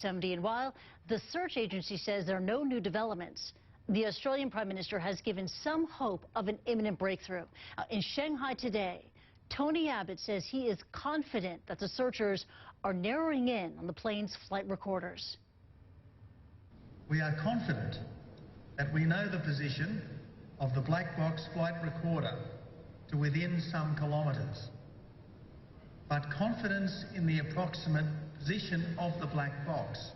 70. And while the search agency says there are no new developments, the Australian Prime Minister has given some hope of an imminent breakthrough. In Shanghai today, Tony Abbott says he is confident that the searchers are narrowing in on the plane's flight recorders. We are confident that we know the position of the black box flight recorder to within some kilometres. But confidence in the approximate position of the black box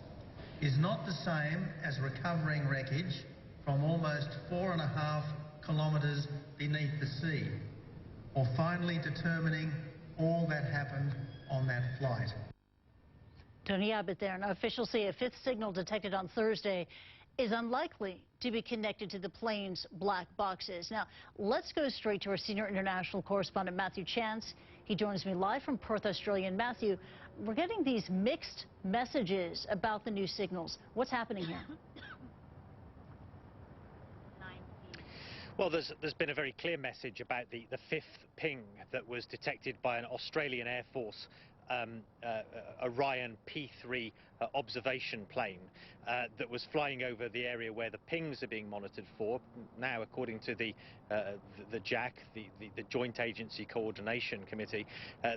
is not the same as recovering wreckage from almost 4.5 kilometres beneath the sea, or finally determining all that happened on that flight. Tony Abbott there. Now, officials say a fifth signal detected on Thursday is unlikely to be connected to the plane's black boxes. Now, let's go straight to our senior international correspondent, Matthew Chance. He joins me live from Perth, Australia. And Matthew, we're getting these mixed messages about the new signals. What's happening here? Well, there's been a very clear message about the fifth ping that was detected by an Australian Air Force Orion P3 observation plane that was flying over the area where the pings are being monitored for. Now, according to the JAC, the Joint Agency Coordination Committee,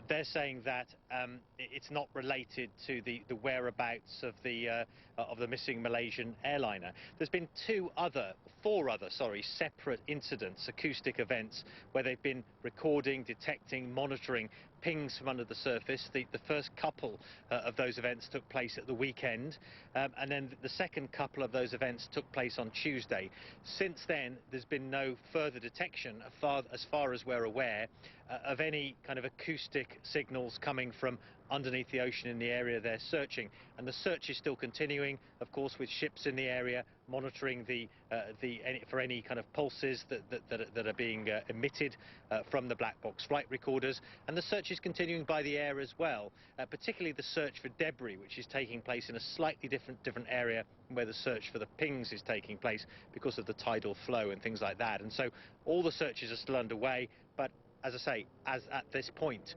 they're saying that it's not related to the whereabouts of the missing Malaysian airliner. There's been four other separate incidents, acoustic events, where they've been recording, detecting, monitoring pings from under the surface. The first couple of those events took place at the weekend, and then the second couple of those events took place on Tuesday. Since then, there's been no further detection, as far as we're aware, of any kind of acoustic signals coming from underneath the ocean in the area they're searching. And the search is still continuing, of course, with ships in the area monitoring for any kind of pulses that are being emitted from the black box flight recorders. And the search is continuing by the air as well, particularly the search for debris, which is taking place in a slightly different area where the search for the pings is taking place because of the tidal flow and things like that. And so all the searches are still underway, but as I say, as at this point,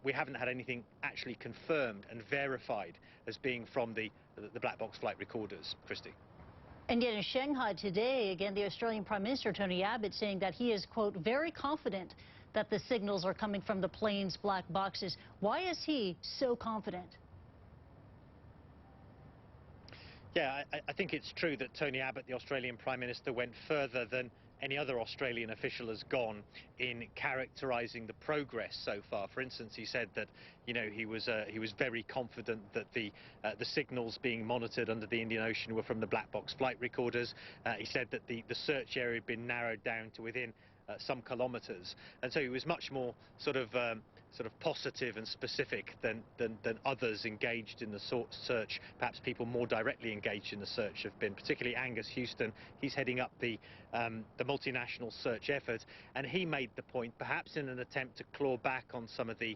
we haven't had anything actually confirmed and verified as being from the black box flight recorders, Christy. And yet in Shanghai today, again, the Australian Prime Minister, Tony Abbott, saying that he is, quote, very confident that the signals are coming from the plane's black boxes. Why is he so confident? Yeah, I think it's true that Tony Abbott, the Australian Prime Minister, went further than any other Australian official has gone in characterising the progress so far. For instance, he said that, you know, he was very confident that the signals being monitored under the Indian Ocean were from the black box flight recorders. He said that the search area had been narrowed down to within some kilometres, and so he was much more sort of positive and specific than others engaged in the search. Perhaps people more directly engaged in the search have been, particularly Angus Houston. He's heading up the multinational search effort, and he made the point, perhaps in an attempt to claw back on some of the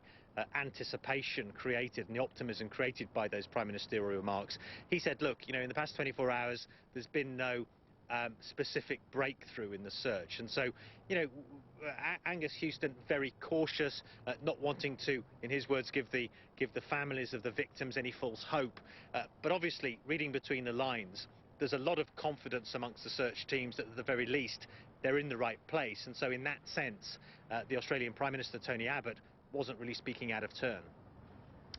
anticipation created and the optimism created by those prime ministerial remarks. He said, look, you know, in the past 24 hours there's been no specific breakthrough in the search. And so, you know, Angus Houston very cautious, not wanting to, in his words, give the families of the victims any false hope. But obviously, reading between the lines, there's a lot of confidence amongst the search teams that at the very least they're in the right place. And so in that sense, the Australian Prime Minister, Tony Abbott, wasn't really speaking out of turn.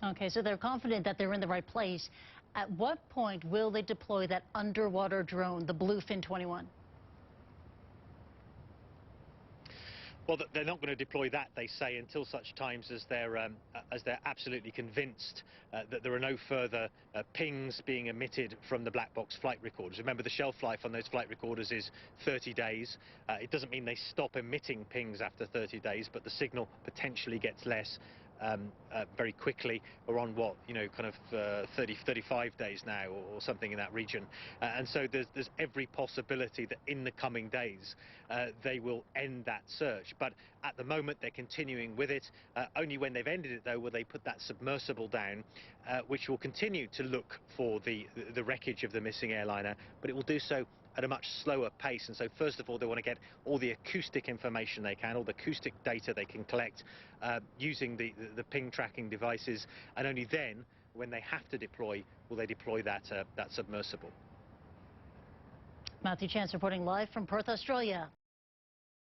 Okay, so they're confident that they're in the right place. At what point will they deploy that underwater drone, the Bluefin 21? Well, they're not going to deploy that, they say, until such times as they're absolutely convinced that there are no further pings being emitted from the black box flight recorders. Remember, the shelf life on those flight recorders is 30 days. It doesn't mean they stop emitting pings after 30 days, but the signal potentially gets less very quickly. We're on what, you know, kind of 35 days now, or something in that region, and so there's every possibility that in the coming days they will end that search. But at the moment they're continuing with it. Only when they've ended it, though, will they put that submersible down, which will continue to look for the wreckage of the missing airliner, but it will do so at a much slower pace. And so first of all, they want to get all the acoustic information they can, all the acoustic data they can collect using the ping tracking devices, and only then, when they have to deploy will they deploy that submersible. Matthew Chance reporting live from Perth, Australia.